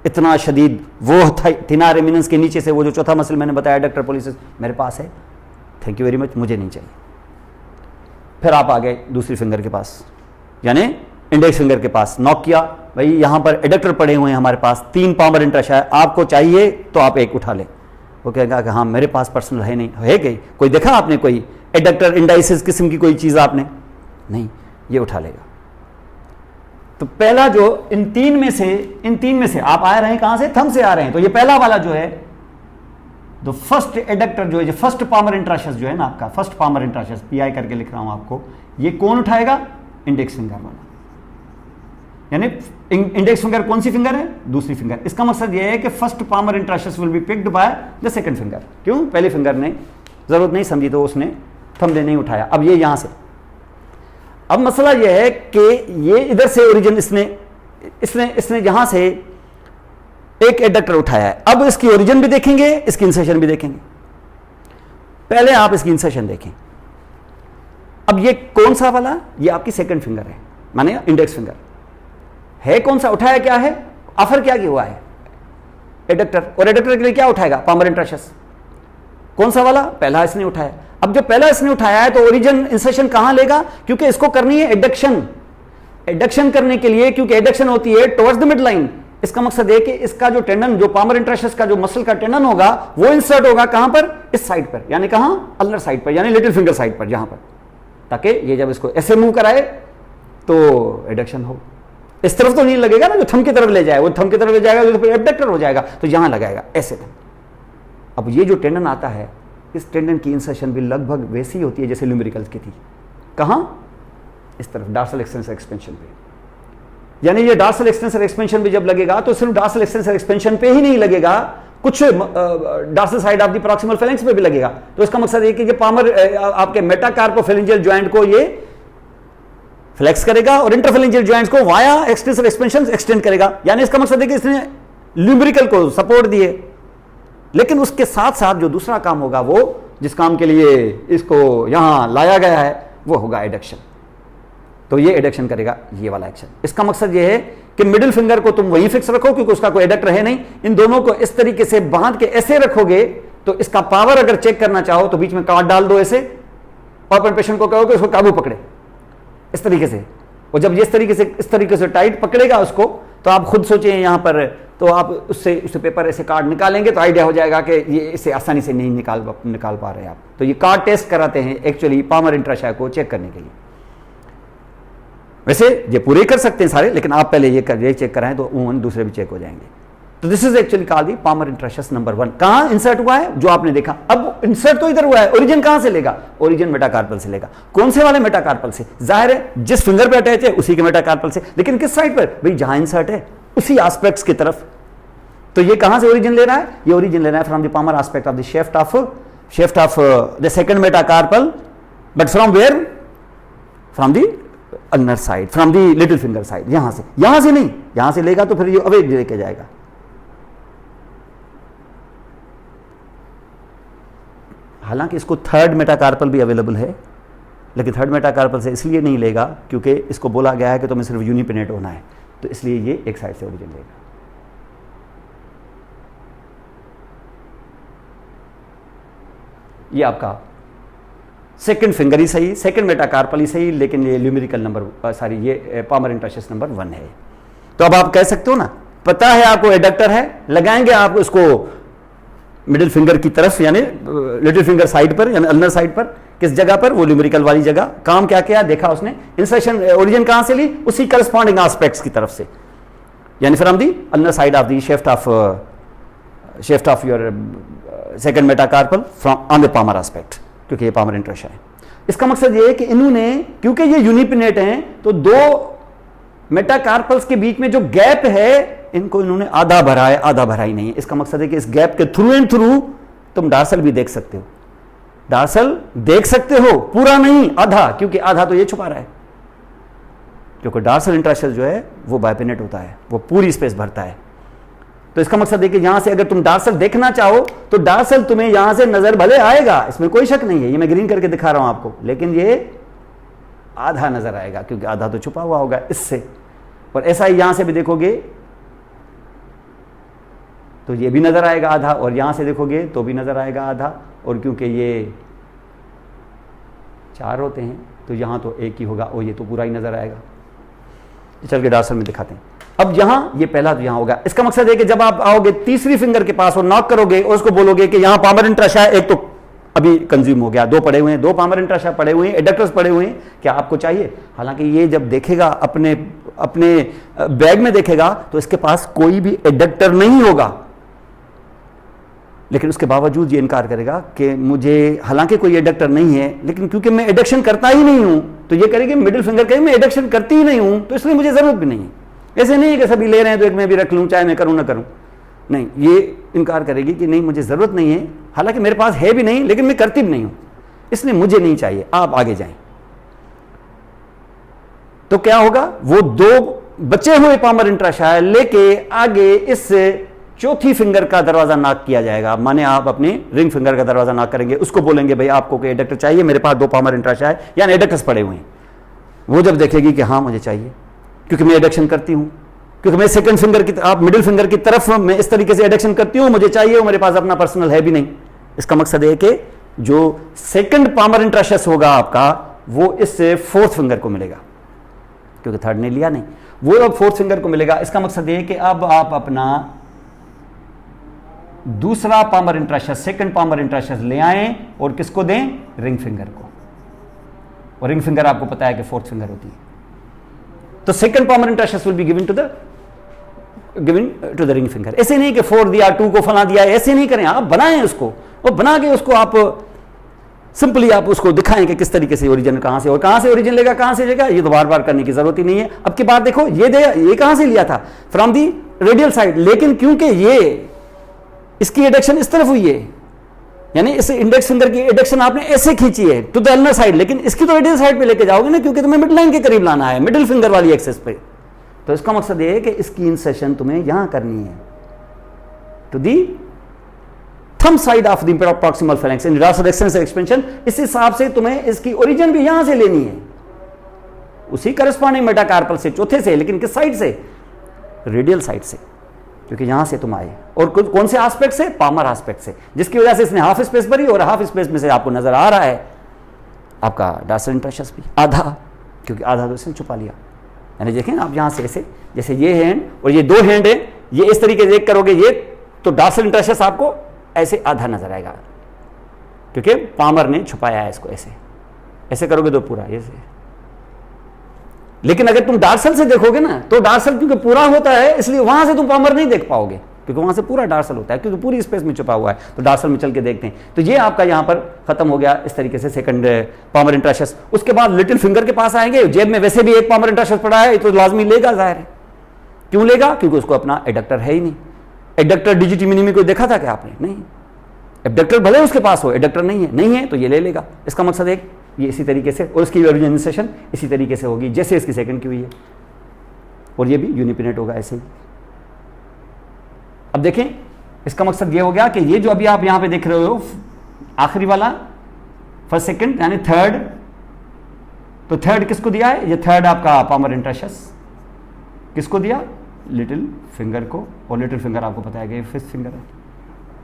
इतना शदीद वो थिनार एमिनेंस के नीचे से वो जो चौथा मसल मैंने बताया एडक्टर पोलिसिस मेरे पास है, थैंक यू वेरी मच, मुझे नहीं चाहिए। फिर आप आ गए दूसरी फिंगर के पास, यानी इंडेक्स फिंगर के पास, नॉक किया, भाई यहाँ पर एडक्टर पड़े हुए हैं हमारे पास, 3 पामर इंट्राशा है, आपको चाहिए तो आप एक उठा लें। वो कहेगा कि हाँ मेरे पास पर्सनल है नहीं, है कि कोई देखा आपने कोई एडक्टर इंडाइसिस किस्म की कोई चीज़ आपने नहीं, ये उठा लेगा। तो पहला जो इन तीन में से आप आ रहे हैं, कहां से? थंब से आ रहे हैं, तो ये पहला वाला जो है तो फर्स्ट एडक्टर जो है, फर्स्ट पामर इंट्राशस जो है ना आपका, फर्स्ट पामर इंट्राशस, पीआई करके लिख रहा हूं आपको, ये कौन उठाएगा? इंडेक्स फिंगर वाला। यानी इंडेक्स फिंगर कौन सी फिंगर है? दूसरी फिंगर। इसका मकसद यह है कि first palmar interossei will be picked by the second finger. क्यों? पहले फिंगर ने जरूरत नहीं समझी तो उसने थंबनेल नहीं उठाया। अब ये यहां से, अब मसला यह है कि ये इधर से ओरिजिन इसने यहां से एक एडक्टर उठाया है। अब इसकी ओरिजिन भी देखेंगे, इसकी इंसर्शन भी देखेंगे। पहले आप इसकी इंसर्शन देखें। अब ये कौन सा वाला, ये आपकी सेकंड फिंगर है, माने इंडेक्स फिंगर है। कौन सा उठाया, क्या है, ऑफर क्या किया हुआ है, एडक्टर। और एडक्टर के लिए क्या उठाएगा, पामर इंट्राशस। कौन सा वाला, पहला इसने उठाया। अब जो पहला इसने उठाया है तो ओरिजिन इंसर्शन कहां लेगा, क्योंकि इसको करनी है एडक्शन। एडक्शन करने के लिए, क्योंकि एडक्शन होती है टुवर्ड्स द मिड लाइन, इसका मकसद है कि इसका जो टेंडन, जो पामर इंट्राशस का जो मसल का टेंडन होगा वो इंसर्ट होगा कहां पर, इस साइड पर, यानी कहां, अल्नर साइड पर, यानी लिटिल फिंगर साइड पर, जहां पर, ताकि ये जब इसको ऐसे मूव कराए तो एडक्शन हो। इस तरफ तो नहीं लगेगा ना, जो थंब की तरफ ले जाए, वो थंब की तरफ ले जाएगा तो फिर एबडक्टर हो जाएगा, तो यहां लगाएगा ऐसे। अब ये जो टेंडन आता है, इस टेंडन की इंसर्शन भी लगभग वैसी होती है जैसे ल्यूमेरिकल्स की थी। कहां, इस तरफ, डार्सल एक्सटेंसर एक्सपेंशन पे। यानी ये डार्सल एक्सटेंसर एक्सपेंशन भी जब लगेगा तो सिर्फ डार्सल एक्सटेंसर एक्सपेंशन पे ही नहीं लगेगा, कुछ dorsal side of the proximal phalanx पे भी लगेगा। तो इसका मकसद ये कि ये पामर आपके मेटाकार्पोफेरेंजियल जॉइंट को ये फ्लेक्स करेगा और इंटरफेरेंजियल जॉइंट्स को वाया एक्सटेंसर एक्सपेंशन एक्सटेंड करेगा। यानी इसका मकसद है कि इसने ल्यूमेरिकल को सपोर्ट दिए, लेकिन उसके साथ साथ जो दूसरा काम होगा, वो जिस काम के लिए इसको यहां लाया गया है, वो होगा एडक्शन। तो ये एडक्शन करेगा, ये वाला एक्शन। इसका मकसद ये है कि मिडिल फिंगर को तुम वहीं फिक्स रखो, क्योंकि उसका कोई एडक्टर है नहीं। इन दोनों को इस तरीके से बांध के ऐसे रखोगे तो इसका पावर अगर चेक करना चाहो तो बीच में कार्ड डाल दो ऐसे, और अपने पेशेंट को कहो कि उसको काबू पकड़े इस तरीके से। और जब ये इस तरीके से टाइट पकड़ेगा उसको, तो आप खुद सोचें यहां पर, तो आप उससे पेपर ऐसे कार्ड निकालेंगे तो आइडिया हो जाएगा कि ये इसे आसानी से नहीं निकाल पा रहे आप। तो ये कार्ड टेस्ट कराते हैं एक्चुअली पामर इंट्राशा को चेक करने के लिए। वैसे ये पूरे कर सकते हैं सारे, लेकिन आप पहले ये चेक कराएं तो उन दूसरे भी चेक हो जाएंगे। तो this is actually called the palmar interossei number 1। कहां इंसर्ट हुआ है, जो आपने देखा। अब इंसर्ट तो इधर हुआ है, ओरिजिन कहां से लेगा, ओरिजिन मेटाकार्पल से लेगा। कौन से वाले मेटाकार्पल से, जाहिर है जिस फिंगर पे अटैच है उसी के मेटाकार्पल से, लेकिन किस साइड पर, भाई जहां इंसर्ट है उसी एस्पेक्ट्स की तरफ। तो ये कहां से ओरिजिन ले रहा है, ये ओरिजिन ले रहा है from the palmar aspect of the shaft of the second metacarpal, but from where, from the ulnar side, from the little finger side। यहां से नहीं, यहां से लेगा तो फिर ये अवे लेके जाएगा। हालांकि इसको थर्ड मेटाकार्पल भी अवेलेबल है, लेकिन थर्ड मेटाकार्पल से इसलिए नहीं लेगा क्योंकि इसको बोला गया है कि तुम्हें सिर्फ यूनिपिनेट होना है, तो इसलिए ये एक साइड से ओरिजिन लेगा। ये आपका सेकंड फिंगर ही सही, सेकंड मेटाकार्पल ही सही, लेकिन ये ल्यूमेरिकल नंबर ये पामर इंट्राशस नंबर 1 है। तो अब आप कह सकते हो ना, पता है आपको एडक्टर है, लगाएंगे आप उसको मिडिल फिंगर की तरफ, यानी लिटिल फिंगर साइड पर, यानी अल्नर साइड पर, किस जगह पर, वो ल्यूमेरिकल वाली जगह। काम क्या किया देखा उसने, इंसर्शन ओरिजिन कहां से ली, उसी करस्पॉन्डिंग एस्पेक्ट्स की तरफ से, यानी from the ulnar side of the shaft of your second metacarpal from on the palmar aspect, क्योंकि ये पामर इंट्राशा है। इसका मकसद ये है कि इन्होंने, क्योंकि ये यूनिपिनेट हैं, तो दो मेटाकार्पल्स के बीच में जो गैप है, इनको इन्होंने आधा भरा है, आधा भरा ही नहीं है। इसका मकसद है कि इस गैप के थ्रू एंड थ्रू तुम डार्सल भी देख सकते हो, डार्सल देख सकते हो, पूरा नहीं, आधा, क्योंकि आधा तो ये छुपा रहा है, क्योंकि डार्सल इंट्राशस जो है वो बाइपिनेट होता है, वो पूरी स्पेस भरता है। तो इसका मकसद है कि यहां से अगर तुम डार्सल देखना चाहो तो डार्सल तुम्हें यहां से नजर भले आएगा, इसमें कोई शक नहीं है, ये मैं ग्रीन करके दिखा रहा हूं आपको, लेकिन ये आधा नजर आएगा क्योंकि आधा तो छुपा हुआ होगा इससे। और ऐसा ही यहां से भी देखोगे तो ये भी नजर आएगा आधा, और यहां से देखोगे तो भी नजर आएगा आधा, और क्योंकि ये 4 होते हैं तो यहां तो एक ही होगा, और ये तो पूरा ही नजर आएगा। चल के डार्सल में दिखाते हैं। अब यहां ये पहला तो यहां होगा। इसका मकसद है कि जब आप आओगे तीसरी फिंगर के पास और नॉक करोगे और उसको बोलोगे कि यहां पामर इंट्राशा है, एक तो अभी कंज्यूम हो गया, 2 पड़े हुए हैं, 2 पामर इंट्राशा पड़े हुए हैं, एडक्टर्स पड़े हुए हैं, क्या आपको चाहिए? हालांकि ये जब देखेगा अपने बैग में देखेगा तो इसके पास कोई भी एडक्टर नहीं होगा, लेकिन उसके बावजूद ये इनकार करेगा कि मुझे, हालांकि कोई एडक्टर नहीं है, लेकिन क्योंकि मैं एडक्शन करता ही नहीं हूं, तो ये करेगी मिडिल फिंगर कहे मैं एडक्शन करती ही नहीं हूं, तो इसलिए मुझे जरूरत भी नहीं है। ऐसे नहीं है कि सभी ले रहे हैं तो एक मैं भी रख लूं, चाहे मैं करूं ना करूं। नहीं, ये इनकार करेगी कि नहीं मुझे ज़रूरत नहीं है, हालांकि मेरे पास है भी नहीं, लेकिन मैं करती भी नहीं हूं, इसलिए मुझे नहीं चाहिए, आप आगे जाएं। तो क्या होगा, वो 2 बचे हुए पामर इंट्राशायर लेके आगे इस चौथी फिंगर का दरवाजा नॉक किया जाएगा, माने आप अपने रिंग फिंगर का दरवाजा नॉक करेंगे, उसको बोलेंगे भाई आपको कोई एडक्टर चाहिए, मेरे पास 2 पामर इंट्राशायर यानी एडक्टर्स पड़े हुए हैं। वो जब देखेगी कि हाँ मुझे चाहिए, क्योंकि मैं एडक्शन करती हूं, क्योंकि मैं सेकंड फिंगर की आप मिडिल फिंगर की तरफ मैं इस तरीके से एडक्शन करती हूं, मुझे चाहिए, मेरे पास अपना पर्सनल है भी नहीं। इसका मकसद है कि जो सेकंड पामर इंट्राशस होगा आपका, वो इससे 4th फिंगर को मिलेगा, क्योंकि 3rd ने लिया नहीं, वो अब 4th फिंगर को मिलेगा। इसका मकसद है कि अब आप अपना दूसरा पामर इंट्राशस, सेकंड पामर इंट्राशस ले आए और किसको दें, रिंग फिंगर को, और रिंग फिंगर आपको पता है कि 4th फिंगर होती है। तो second palmar interossei will be given to the ring finger. ऐसे नहीं कि 4 दिया, 2 को फला दिया, ऐसे नहीं करें, आप बनाएं उसको, और बना के उसको आप सिंपली आप उसको दिखाएं कि किस तरीके से ओरिजिन कहां से, और कहां से ओरिजिन लेगा, कहां से लेगा, ये तो बार बार करने की जरूरत ही नहीं है। अब की बात देखो, ये कहां से लिया था, फ्रॉम दी रेडियल साइड, लेकिन क्योंकि ये इसकी एडक्शन इस तरफ हुई है, यानी इस इंडेक्स फिंगर की एडक्शन आपने ऐसे खींची है टू द अल्नर साइड, लेकिन इसकी तो रेडियल साइड पे लेके जाओगे ना, क्योंकि तुम्हें मिड लाइन के करीब लाना है, मिडिल फिंगर वाली एक्सेस पे। तो इसका मकसद ये है कि इसकी इंसर्शन तुम्हें यहां करनी है, to the thumb side of the proximal phalanx in dorsal extension expansion. इस हिसाब से तुम्हें इसकी ओरिजिन भी यहां से लेनी है, उसी करस्पॉन्डिंग मेटाकार्पल से, चौथे से, लेकिन किस साइड से, रेडियल साइड से, क्योंकि यहां से तुम आए, और कौन से एस्पेक्ट से, पामर एस्पेक्ट से, जिसकी वजह से इसने हाफ स्पेस भरी, और हाफ स्पेस में से आपको नजर आ रहा है आपका डॉर्सल इंट्राशस भी आधा, क्योंकि आधा तो इसने छुपा लिया। यानी देखें आप यहां से ऐसे, जैसे ये हैंड और ये 2 हैंड है, ये इस तरीके से एक करोगे ये, तो डॉर्सल इंट्राशस आपको ऐसे आधा नजर आएगा, क्योंकि पामर ने छुपाया है इसको, ऐसे ऐसे करोगे तो पूरा ऐसे। लेकिन अगर तुम डार्सल से देखोगे ना, तो डार्सल क्योंकि पूरा होता है, इसलिए वहां से तुम पामर नहीं देख पाओगे, क्योंकि वहां से पूरा डार्सल होता है, क्योंकि पूरी स्पेस में छुपा हुआ है। तो डार्सल में चल के देखते हैं, तो ये आपका यहां पर खत्म हो गया इस तरीके से सेकंड पामर इंट्राशस। उसके बाद लिटिल फिंगर के पास आएंगे, जेब में वैसे भी एक पामर इंट्राशस पड़ा है, तो लाजमी लेगा, जाहिर है। क्यों लेगा, क्योंकि उसको अपना एडक्टर है ही नहीं। एडक्टर डिजिटी मिनी में कोई देखा था क्या आपने, नहीं। एडक्टर भले उसके पास हो, एडक्टर नहीं है तो ये ले लेगा। इसका मकसद है ये इसी तरीके से, और उसकी ओरिजिनाइजेशन इसी तरीके से होगी जैसे इसकी सेकंड की हुई है, और ये भी यूनिपिनेट होगा ऐसे ही। अब देखें, इसका मकसद ये हो गया कि ये जो अभी आप यहां पे देख रहे हो, आखिरी वाला फर्स्ट सेकंड यानी 3rd, तो 3rd किसको दिया है, ये 3rd आपका पामर इंट्राशस किसको दिया, लिटिल फिंगर को, और लिटिल फिंगर आपको पता है कि 5th फिंगर है।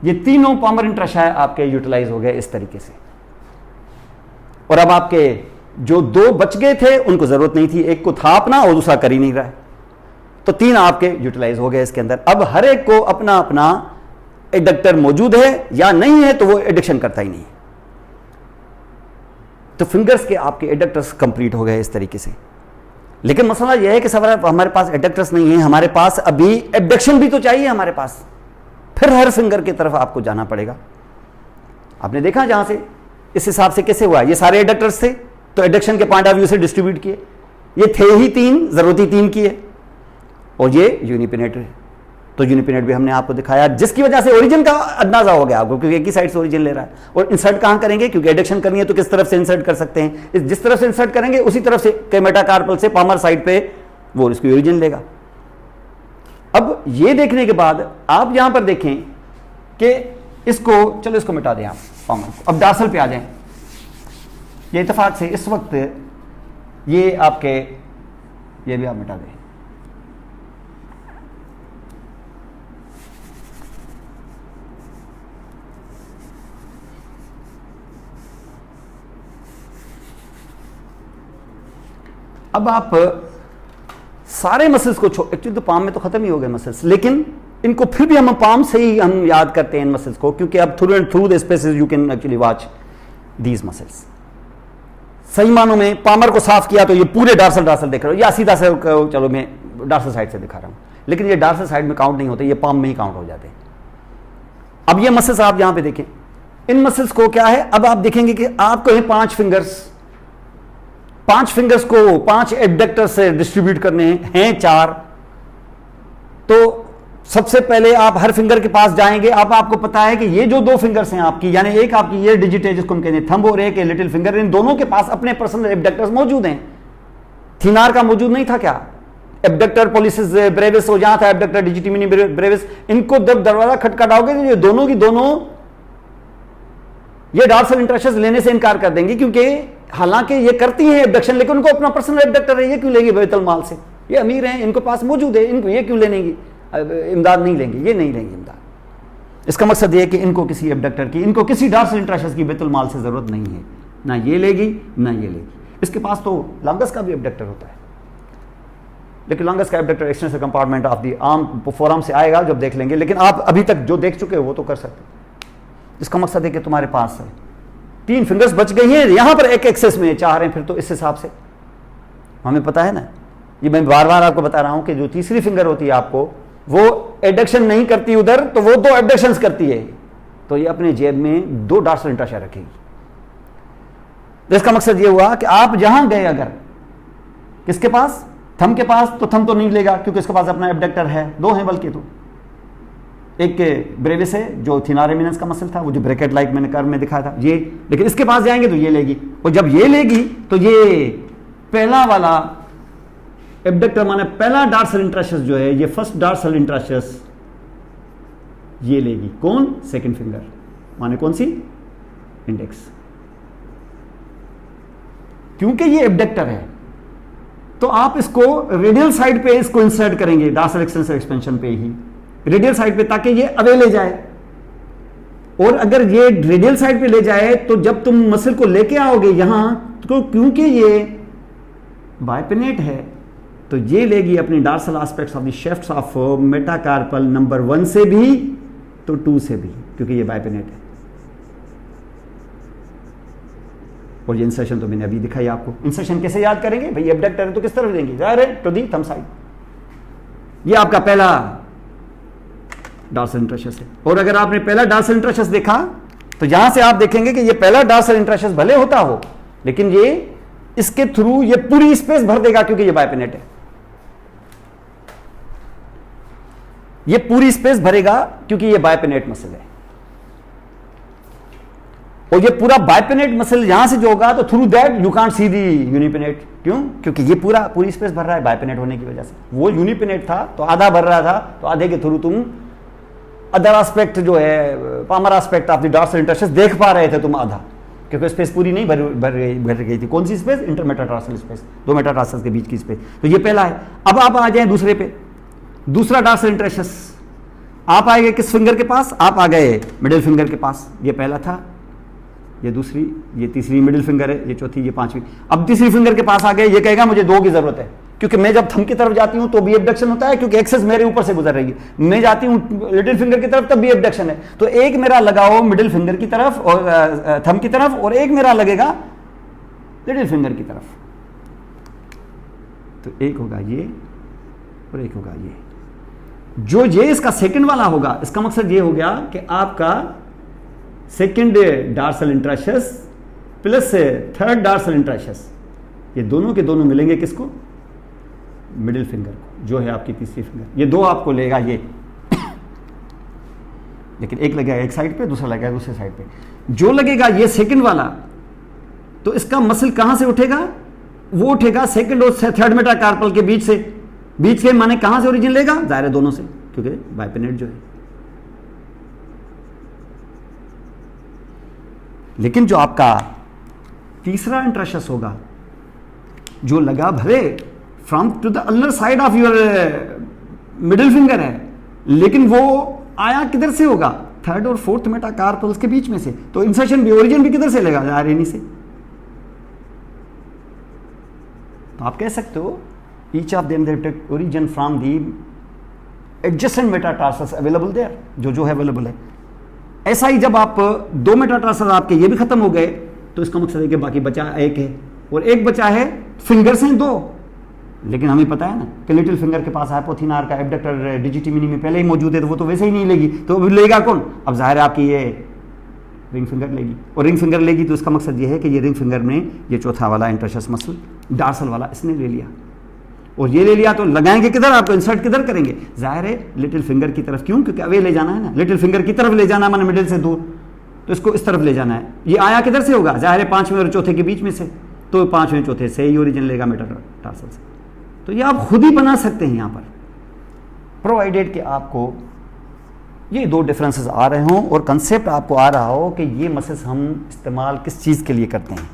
ये तीनों पामर इंट्राशायर आपके यूटिलाइज हो गए इस तरीके से, और अब आपके जो 2 बच गए थे उनको जरूरत नहीं थी, एक को था अपना और दूसरा कर ही नहीं रहा है, तो 3 आपके यूटिलाइज हो गए इसके अंदर। अब हर एक को अपना अपना एडक्टर मौजूद है या नहीं है, तो वो एडिक्शन करता ही नहीं, तो फिंगर्स के आपके एडक्टर्स कंप्लीट हो गए इस तरीके से। लेकिन मसला यह है कि सवाल हमारे पास एडक्टर्स नहीं है, हमारे पास अभी एबडक्शन भी तो चाहिए हमारे पास, फिर हर फिंगर की तरफ आपको जाना पड़ेगा। आपने देखा जहां से इस हिसाब से कैसे हुआ, ये सारे एडक्टर्स थे, तो एडक्शन के पॉइंट ऑफ व्यू से डिस्ट्रीब्यूट किए, ये थे ही 3, जरूरती 3 किए, और ये यूनिपिनेट है, तो यूनिपिनेट भी हमने आपको दिखाया, जिसकी वजह से ओरिजिन का अंदाजा हो गया आपको, क्योंकि एक ही साइड से ओरिजिन ले रहा है। और इंसर्ट कहां करेंगे, क्योंकि एडक्शन करनी है तो किस तरफ से इंसर्ट कर सकते हैं, जिस तरफ से इंसर्ट करेंगे उसी तरफ से मेटाकार्पल से पामर साइड पे वो इसकी ओरिजिन लेगा। अब ये देखने के बाद आप यहां पर देखें कि इसको, चलो इसको मिटा दें आप पामर को, अब डॉर्सल पे आ जाएं। ये इत्तेफाक से इस वक्त ये आपके, ये भी आप मिटा दें। अब आप सारे मसल्स को एक्चुअली तो पाम में तो खत्म ही हो गए मसल्स, लेकिन इनको फिर भी हम पाम से ही हम याद करते हैं इन मसल्स को, क्योंकि अब through the spaces you can actually watch these muscles. सही मानों में पामर को साफ किया तो ये पूरे डॉर्सल देख रहे हो, या सीधा से चलो मैं डॉर्सल साइड से दिखा रहा हूं, लेकिन ये डॉर्सल साइड में काउंट नहीं होते, ये पाम में ही काउंट हो जाते हैं। अब ये मसल्स आप यहां पे देखें, इन मसल्स को क्या है, अब आप देखेंगे कि आपको 5 फिंगर्स को 5 एडक्टर से डिस्ट्रीब्यूट करने हैं 4, तो सबसे पहले आप हर फिंगर के पास जाएंगे। अब आपको पता है कि ये जो दो फिंगर्स हैं आपकी, यानी एक आपकी ये डिजिट है जिसको हम कहते हैं थंब और एक लिटिल फिंगर, इन दोनों के पास अपने पर्सनल एबडक्टर्स मौजूद हैं। थिनार का मौजूद नहीं था क्या? एबडक्टर पोलिसिस ब्रेविस, और जहां था एबडक्टर डिजिटिमिनी ब्रेविस, इनको जब दरवाजा खटखटाओगे तो ये दोनों की दोनों ये डॉर्सल इंटरेक्शंस लेने से इनकार कर देंगी, क्योंकि हालांकि ये करती हैं एबडक्शन, लेकिन उनको अपना पर्सनल एबडक्टर है, ये क्यों लेंगे बैतुल माल से? ये अमीर हैं, इनको पास मौजूद है, इनको ये क्यों लेंगी? इमदाद नहीं लेंगे, ये नहीं लेंगे इमदाद। इसका मकसद ये कि इनको किसी एबडक्टर की, इनको किसी डॉर्सल इंटरेक्शंस की बैतुल माल से जरूरत नहीं है, ना ये लेगी ना ये लेगी। इसके पास तो लॉन्गस का भी एबडक्टर होता है, लेकिन लॉन्गस का abductor extensive compartment of the arm forearm से आएगा जब देख लेंगे, लेकिन आप अभी तक जो देख चुके हो वो तो कर सकते। इसका मकसद है कि तुम्हारे पास है 3 फिंगर्स बच गई हैं, यहां पर एक एक्सेस में चाह रहे हैं, फिर तो इस हिसाब से हमें पता है ना, ये मैं बार बार आपको बता रहा हूं कि जो तीसरी फिंगर होती है आपको, वो एडक्शन नहीं करती उधर, तो वो 2 एबडक्शंस करती है, तो ये अपने जेब में 2 डॉर्सल इंटरेक्शन रखेगी। तो इसका मकसद ये हुआ कि आप जहां गए, अगर किसके पास, थंब के पास, तो थंब तो नहीं लेगा क्योंकि इसके पास अपना एबडक्टर है, 2 हैं बल्कि, तो एक ब्रेविस है जो थिनार एमिनेंस का मसल था, वो जो ब्रैकेट लाइक मैंने कर्व में दिखाया था ये, लेकिन इसके पास जाएंगे तो ये लेगी, और जब ये लेगी तो ये पहला वाला एबडक्टर माने पहला डॉर्सल इंटरेक्शन जो है, ये फर्स्ट डॉर्सल इंटरेक्शन ये लेगी। कौन? सेकंड फिंगर, माने कौन सी? इंडेक्स, क्योंकि ये एबडक्टर है तो आप इसको रेडियल साइड पे इसको इंसर्ट करेंगे, डॉर्सल एक्सटेंसिव एक्सपेंशन पे ही, रेडियल साइड पे, ताकि ये अवे ले जाए। और अगर ये रेडियल साइड पे ले जाए तो जब तुम मसल को लेके आओगे यहां, तो क्योंकि ये बाइपिनेट है तो ये लेगी अपनी dorsal aspects of the shafts of metacarpal number 1 से भी तो 2 से भी, क्योंकि ये बाइपिनेट है। और ये इंसर्शन तो मैंने अभी दिखाई आपको। इंसर्शन कैसे याद करेंगे भाई? एबडक्टर है तो किस तरफ देंगे? Direct to the thumb side. ये आपका पहला डॉर्सल इंटरेक्शन है। और अगर आपने पहला डॉर्सल इंटरेक्शन देखा तो यहां से आप देखेंगे कि ये पहला डॉर्सल इंटरेक्शन भले होता हो, लेकिन ये इसके थ्रू ये पूरी स्पेस भर देगा, क्योंकि ये बाइपिनेट है, ये पूरी स्पेस भरेगा क्योंकि ये बाइपिनेट मसल है। और ये पूरा बाइपिनेट मसल यहां से जो होगा तो through that you can't see the unipennate. क्यों? क्योंकि ये पूरी स्पेस भर रहा है बाइपिनेट होने की वजह से। वो यूनिपिनेट था तो आधा भर रहा था, तो आधे के थ्रू तुम अदर एस्पेक्ट जो है, palmar aspect of the dorsal interaction देख पा रहे थे तुम आधा, क्योंकि स्पेस पूरी नहीं भर गई थी। कौन सी स्पेस? इंटरमेटाटार्सल स्पेस, 2 मेटाटार्सल्स के बीच की स्पेस। तो ये पहला है। अब आप आ जाए दूसरे पे, दूसरा डॉर्सल इंटरेक्शन आप आए गए किस फिंगर के पास? आप आ गए मिडिल फिंगर के पास। ये पहला था, ये दूसरी, ये तीसरी मिडिल फिंगर है, ये चौथी, ये 5वीं। अब तीसरी फिंगर के पास आ गए, ये कहेगा मुझे 2 की जरूरत है, क्योंकि मैं जब थंब की तरफ जाती हूं तो भी एबडक्शन होता है, क्योंकि एक्सेस मेरे ऊपर से गुजर रही है। मैं जाती हूं लिटिल फिंगर की तरफ तब भी एबडक्शन है। तो एक मेरा लगाओ मिडिल फिंगर की तरफ और थंब की तरफ, और एक मेरा लगेगा लिटिल फिंगर की तरफ। तो एक होगा ये और एक होगा ये। जो ये इसका सेकंड वाला होगा, इसका मकसद ये हो गया कि आपका second dorsal interaction plus third dorsal interaction, ये दोनों के दोनों मिलेंगे किसको? मिडिल फिंगर को, जो है आपकी तीसरी फिंगर। ये 2 आपको लेगा ये, लेकिन एक लगेगा एक साइड पे, दूसरा लगेगा दूसरे साइड पे। जो लगेगा ये सेकंड वाला, तो इसका मसल कहां से उठेगा? वो उठेगा सेकंड और थर्ड मेटाकार्पल के बीच से। बीच के माने कहां से ओरिजिन लेगा? जाहिर है दोनों से, क्योंकि बाइपिनेट जो है। लेकिन जो आपका तीसरा इंटरेक्शन होगा, जो लगा भले from to the other side of your middle finger है, लेकिन वो आया किधर से होगा? थर्ड और फोर्थ मेटाकार्पल्स के बीच में से। तो इंसर्शन भी, ओरिजिन भी किधर से लेगा? जाहिर है इन्हीं से। तो आप कह सकते हो each of them they take origin from the adjacent metatarsals available there, जो है अवेलेबल है। ऐसा ही जब आप 2 मेटाटार्सल आपके ये भी खत्म हो गए, तो इसका मकसद है कि बाकी बचा एक है, और एक बचा है फिंगर्स हैं 2, लेकिन हमें पता है ना कि लिटिल फिंगर के पास हाइपोथिनार का एबडक्टर डिजिटिमिनी में पहले ही मौजूद है, तो वो तो वैसे ही नहीं लेगी, तो अब लेगा कौन? अब जाहिर है आपकी ये रिंग फिंगर लेगी। और रिंग फिंगर लेगी तो इसका मकसद ये है कि ये रिंग फिंगर में ये चौथा वाला इंटरशस मसल डॉर्सल वाला इसने ले लिया। और ये ले लिया तो लगाएंगे किधर, आपको इंसर्ट किधर करेंगे, जाहिर है लिटिल फिंगर की तरफ। क्यों? क्योंकि अवे ले जाना है ना, लिटिल फिंगर की तरफ ले जाना है, मैंने मिडिल से दूर, तो इसको इस तरफ ले जाना है। ये आया किधर से होगा, जाहिर है 5वें और चौथे के बीच में से, तो 5वें चौथे से ही ओरिजिन लेगा मेटाटार्सल से। तो ये आप खुद ही बना सकते हैं यहाँ पर, प्रोवाइडेड कि आपको ये दो डिफरेंसेस आ रहे हों और कंसेप्ट आपको आ रहा हो कि ये मसल्स हम इस्तेमाल किस चीज़ के लिए करते हैं।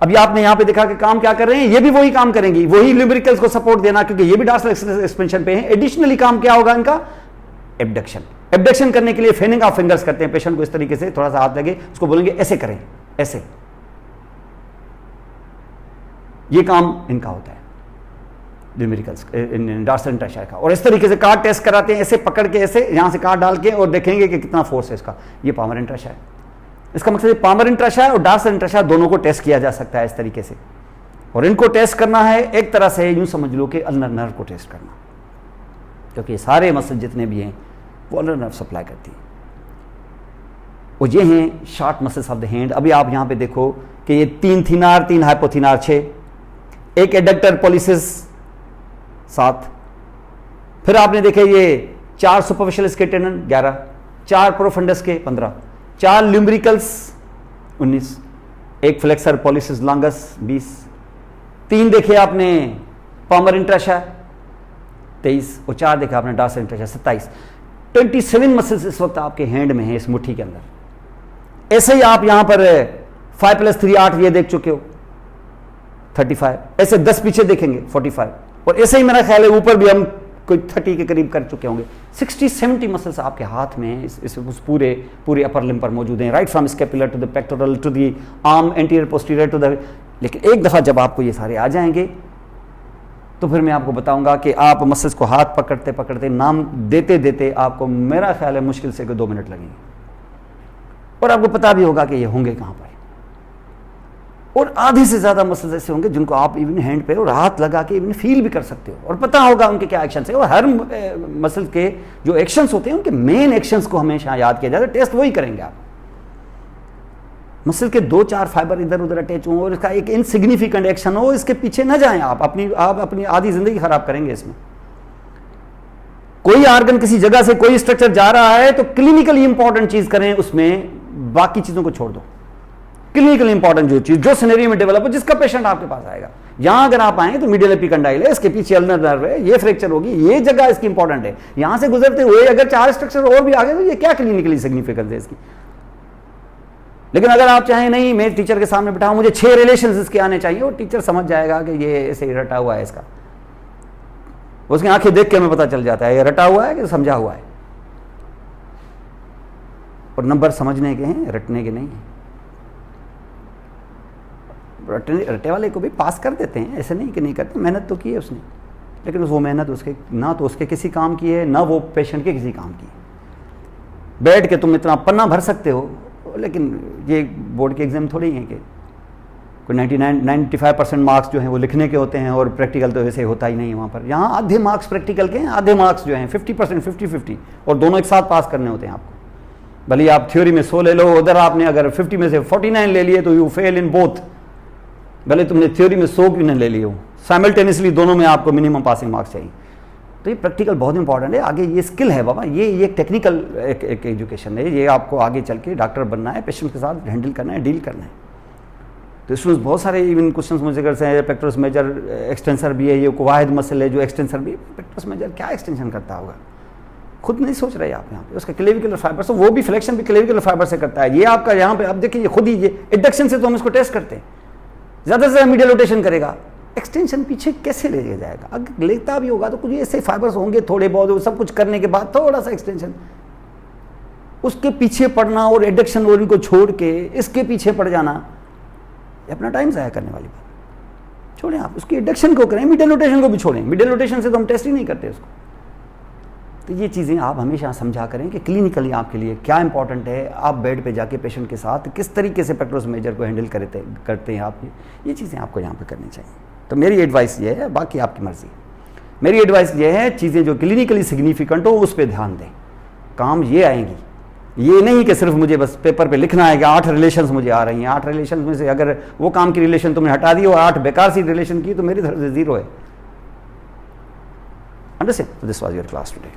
अभी आपने यहाँ पे देखा कि काम क्या कर रहे हैं, ये भी वही काम करेंगी, वही ल्यूब्रिकल्स को सपोर्ट देना, क्योंकि ये भी डॉर्सल एक्सपेंशन पे हैं। एडिशनली काम क्या होगा इनका, एबडक्शन। एबडक्शन करने के लिए फेनिंग ऑफ फिंगर्स करते हैं, पेशेंट को इस तरीके से थोड़ा सा हाथ लगे, उसको बोलेंगे ऐसे करें, ऐसे, ये काम इनका होता है ल्यूमेरिकल्स डॉर्सल इंटरशायर का। और इस तरीके से कार्ड टेस्ट कराते हैं, ऐसे पकड़ के, ऐसे यहां से कार्ड डाल के, और देखेंगे कि कितना फोर्स है इसका। ये पामर इंटरशायर, इसका मतलब पामर इंटरशायर और डॉर्सल इंटरशायर दोनों को टेस्ट किया जा सकता है इस तरीके से। और इनको टेस्ट करना है एक तरह से यूं समझ लो कि अल्नर नर्व को टेस्ट करना, क्योंकि सारे मसल जितने भी हैं वो अल्नर नर्व सप्लाई करती है। और ये हैं short muscles of the hand. अभी आप यहां पे देखो कि ये 3 थीनार, 3 हाइपोथीनार, 6, एक एडक्टर पॉलिसिस 7, फिर आपने देखे ये 4 सुपरफिशियल इसके टेंडन 11, 4 प्रोफंडस के 15, 4 ल्यूम्ब्रिकल्स 19, एक फ्लेक्सर पॉलिसिस लॉन्गस 20, 3 देखे आपने पामर इंटरशायर 23, और 4 देखा आपने डॉर्सल इंटरशायर 27। 27 मसल्स इस वक्त आपके हैंड में है, इस मुट्ठी के अंदर। ऐसे ही आप यहां पर 5+3 8 ये देख चुके हो 35, ऐसे 10 पीछे देखेंगे 45, और ऐसे ही मेरा ख्याल है ऊपर भी हम कोई 30 के करीब कर चुके होंगे। 60-70 मसल्स आपके हाथ में उस पूरे अपर लिम्ब पर मौजूद हैं, right from scapular to the pectoral to the arm, anterior posterior to the. लेकिन एक दफ़ा जब आपको ये सारे आ जाएंगे तो फिर मैं आपको बताऊंगा कि आप मसल्स को हाथ पकड़ते पकड़ते, नाम देते देते आपको मेरा ख्याल है मुश्किल से 2 मिनट लगेंगे, और आपको पता भी होगा कि ये होंगे कहाँ पर। और आधे से ज़्यादा मसल्स ऐसे होंगे जिनको आप इवन हैंड पे और हाथ लगा के इवन फील भी कर सकते हो, और पता होगा उनके क्या एक्शन है। और हर मसल के जो एक्शंस होते हैं उनके मेन एक्शंस को हमेशा याद किया जाता है, टेस्ट वही करेंगे आप। मसल के 2-4 फाइबर इधर उधर अटैच हो और इसका एक इनसिग्निफिकेंट एक्शन हो, इसके पीछे न जाएं आप अपनी आधी जिंदगी खराब करेंगे इसमें। कोई ऑर्गन किसी जगह से कोई स्ट्रक्चर जा रहा है तो क्लिनिकली इंपॉर्टेंट चीज करें उसमें, बाकी चीजों को छोड़ दो। क्लिनिकली इंपॉर्टेंट जो चीज, जो सिनेरियो में डेवलप हो, जिसका पेशेंट आपके पास आएगा, यहां अगर आप आए तो मीडियल एपिकंडाइल है, इसके पीछे अल्नर नर्व है, ये फ्रैक्चर होगी, ये जगह इसकी इंपॉर्टेंट है। यहां से गुजरते हुए अगर 4 स्ट्रक्चर और भी आ गए तो ये क्या क्लिनिकली सिग्निफिकेंस है इसकी। लेकिन अगर आप चाहें नहीं, मैं टीचर के सामने बिठाऊं, मुझे 6 रिलेशंस इसके आने चाहिए, और टीचर समझ जाएगा कि ये ऐसे ही रटा हुआ है इसका। उसकी आंखें देख के हमें पता चल जाता है ये रटा हुआ है कि समझा हुआ है। और नंबर समझने के हैं, रटने के नहीं हैं। रटे वाले को भी पास कर देते हैं, ऐसे नहीं कि नहीं करते, मेहनत तो की है उसने, लेकिन वो मेहनत उसके ना तो उसके किसी काम की है, ना वो पेशेंट के किसी काम की है। बैठ के तुम इतना पन्ना भर सकते हो, लेकिन ये बोर्ड के एग्जाम थोड़ी हैं कि कोई 95% मार्क्स जो हैं वो लिखने के होते हैं, और प्रैक्टिकल तो वैसे होता ही नहीं है वहाँ पर। यहाँ आधे मार्क्स प्रैक्टिकल के हैं, आधे मार्क्स जो हैं 50% 50-50, और दोनों एक साथ पास करने होते हैं आपको। भले आप थ्योरी में 100 ले लो, उधर आपने अगर 50 में से 49 ले लिए तो यू फेल इन बोथ। भले तुमने थ्योरी में 100 क्यों न ले लिए हो, साइमल्टेनियसली दोनों में आपको मिनिमम पासिंग मार्क्स चाहिए। तो ये प्रैक्टिकल बहुत इंपॉर्टेंट है। आगे ये स्किल है बाबा, ये टेक्निकल एक एजुकेशन है, ये आपको आगे चल के डॉक्टर बनना है, पेशेंट के साथ हैंडल करना है, डील करना है। तो इसमें बहुत सारे इवन क्वेश्चंस मुझे करते हैं। पेक्टोरस मेजर एक्सटेंसर भी है, ये वाहिद मसल है जो एक्सटेंसर भी। पेक्टोरस मेजर क्या एक्सटेंशन करता होगा, खुद नहीं सोच रहे आप यहाँ पे। उसका क्लेविकुलर फाइबर से, वो भी फ्लेक्शन भी क्लेविकुलर फाइबर से करता है। ये आपका यहाँ पे आप देखिए, खुद ही ये एडक्शन से तो हम इसको टेस्ट करते हैं, ज़्यादा से ज़्यादा मीडियल रोटेशन करेगा, एक्सटेंशन पीछे कैसे ले जाएगा। अगर लेता भी होगा तो कुछ ऐसे फाइबर्स होंगे थोड़े बहुत, सब कुछ करने के बाद थोड़ा सा एक्सटेंशन, उसके पीछे पड़ना और एडक्शन और इनको छोड़ के इसके पीछे पड़ जाना, अपना टाइम ज़ाया करने वाली बात। छोड़ें आप उसकी एडक्शन को, करें मीडियल रोटेशन को भी छोड़ें। मीडियल रोटेशन से तो हम टेस्ट ही नहीं करते उसको। तो ये चीज़ें आप हमेशा समझा करें कि क्लिनिकली आपके लिए क्या इंपॉर्टेंट है। आप बेड पे जाके पेशेंट के साथ किस तरीके से पेक्टोरस मेजर को हैंडल करते हैं आप, ये चीज़ें आपको यहाँ पे करनी चाहिए। तो मेरी एडवाइस ये है, बाकी आपकी मर्ज़ी है। मेरी एडवाइस ये है, चीज़ें जो क्लिनिकली सिग्निफिकेंट हो उस पर ध्यान दें, काम ये आएंगी। ये नहीं कि सिर्फ मुझे बस पेपर पे लिखना है कि 8 रिलेशंस मुझे आ रही हैं, 8 रिलेशन में से अगर वो काम की रिलेशन तुमने हटा दी और 8 बेकार सी रिलेशन की तो मेरी तरफ से 0 है। Understand? So this was your class today.